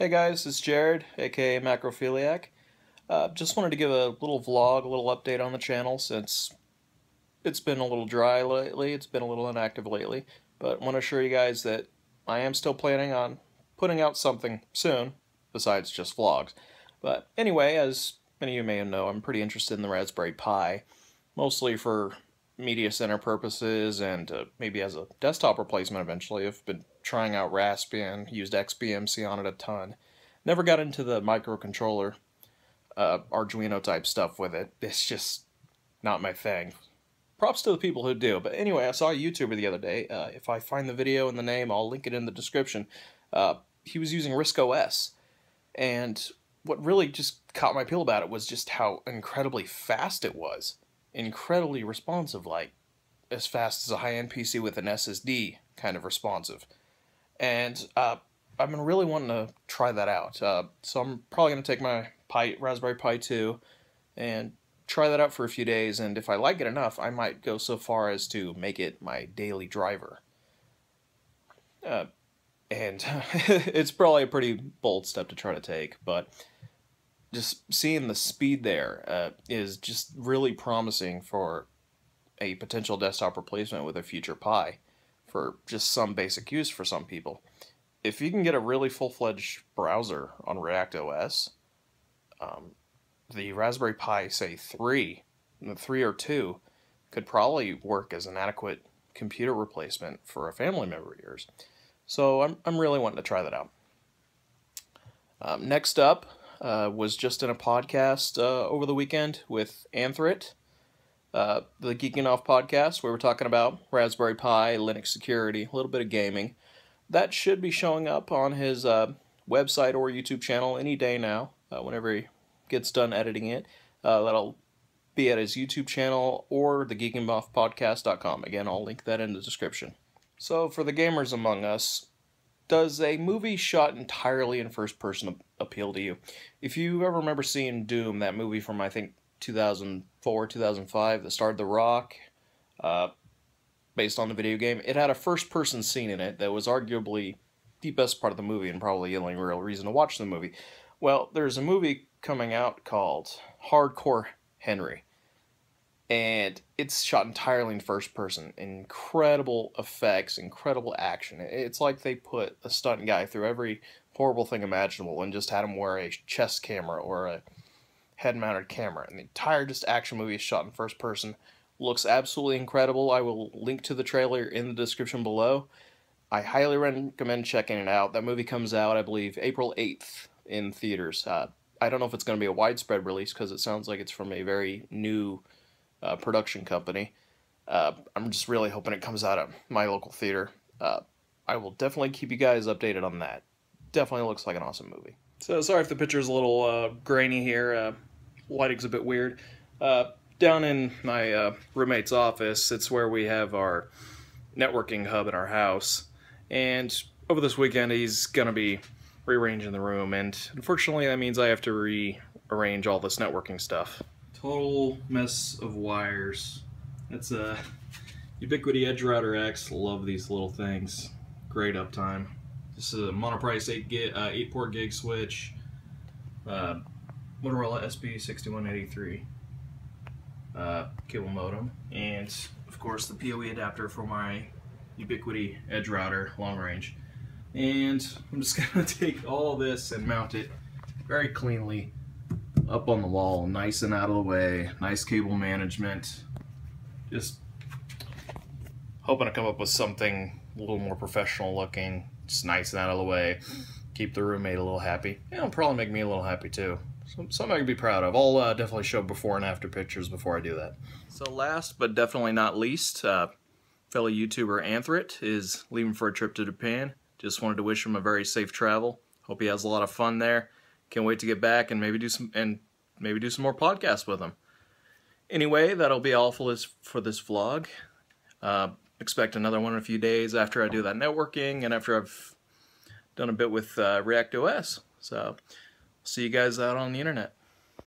Hey guys, it's Jared, aka Macrophiliac. Just wanted to give a little vlog, a little update on the channel since it's been a little dry lately, it's been a little inactive lately, but want to assure you guys that I am still planning on putting out something soon, besides just vlogs. But anyway, as many of you may know, I'm pretty interested in the Raspberry Pi, mostly for media center purposes and maybe as a desktop replacement eventually. I've been trying out Raspbian, used XBMC on it a ton. Never got into the microcontroller, Arduino type stuff with it. It's just not my thing. Props to the people who do. But anyway, I saw a YouTuber the other day. If I find the video and the name, I'll link it in the description. He was using RISC OS. And what really just caught my appeal about it was just how incredibly fast it was. Incredibly responsive, like as fast as a high-end PC with an SSD kind of responsive. And I've been really wanting to try that out. So I'm probably going to take my Raspberry Pi 2 and try that out for a few days, and if I like it enough, I might go so far as to make it my daily driver. And it's probably a pretty bold step to try to take, but just seeing the speed there is just really promising for a potential desktop replacement with a future Pi for just some basic use for some people. If you can get a really full-fledged browser on React OS, the Raspberry Pi, say 3, the 3 or 2, could probably work as an adequate computer replacement for a family member of yours. So I'm really wanting to try that out. Next up, was just in a podcast over the weekend with Anthrit, the Geeking Off podcast, where we're talking about Raspberry Pi, Linux security, a little bit of gaming. That should be showing up on his website or YouTube channel any day now, whenever he gets done editing it. That'll be at his YouTube channel or the geekingoffpodcast.com. Again, I'll link that in the description. So for the gamers among us, does a movie shot entirely in first person appeal to you? If you ever remember seeing Doom, that movie from I think 2004, 2005, that starred The Rock, based on the video game, it had a first person scene in it that was arguably the best part of the movie and probably the only real reason to watch the movie. Well, there's a movie coming out called Hardcore Henry, and it's shot entirely in first person. Incredible effects, incredible action. It's like they put a stunt guy through every horrible thing imaginable and just had him wear a chest camera or a head-mounted camera. And the entire just action movie is shot in first person. Looks absolutely incredible. I will link to the trailer in the description below. I highly recommend checking it out. That movie comes out, I believe, April 8th in theaters. I don't know if it's going to be a widespread release because it sounds like it's from a very new production company. I'm just really hoping it comes out at my local theater. I will definitely keep you guys updated on that. Definitely looks like an awesome movie. So sorry if the picture's a little grainy here. Lighting's a bit weird. Down in my roommate's office, it's where we have our networking hub in our house. And over this weekend, he's going to be rearranging the room, and unfortunately that means I have to rearrange all this networking stuff. Total mess of wires. That's a Ubiquiti Edge Router X. Love these little things. Great uptime. This is a monoprice 8-port gig switch. Motorola SB6183 cable modem, and of course the PoE adapter for my Ubiquiti Edge Router long range. And I'm just going to take all this and mount it very cleanly up on the wall, nice and out of the way, nice cable management. Just hoping to come up with something a little more professional looking, just nice and out of the way, keep the roommate a little happy. Yeah, it'll probably make me a little happy too. Something I can be proud of. I'll definitely show before and after pictures before I do that. So last but definitely not least, fellow YouTuber Anthrit is leaving for a trip to Japan. Just wanted to wish him a very safe travel. Hope he has a lot of fun there. Can't wait to get back and maybe do some more podcasts with him. Anyway, that'll be all for this vlog. Expect another one in a few days after I do that networking and after I've done a bit with React OS. So, see you guys out on the internet.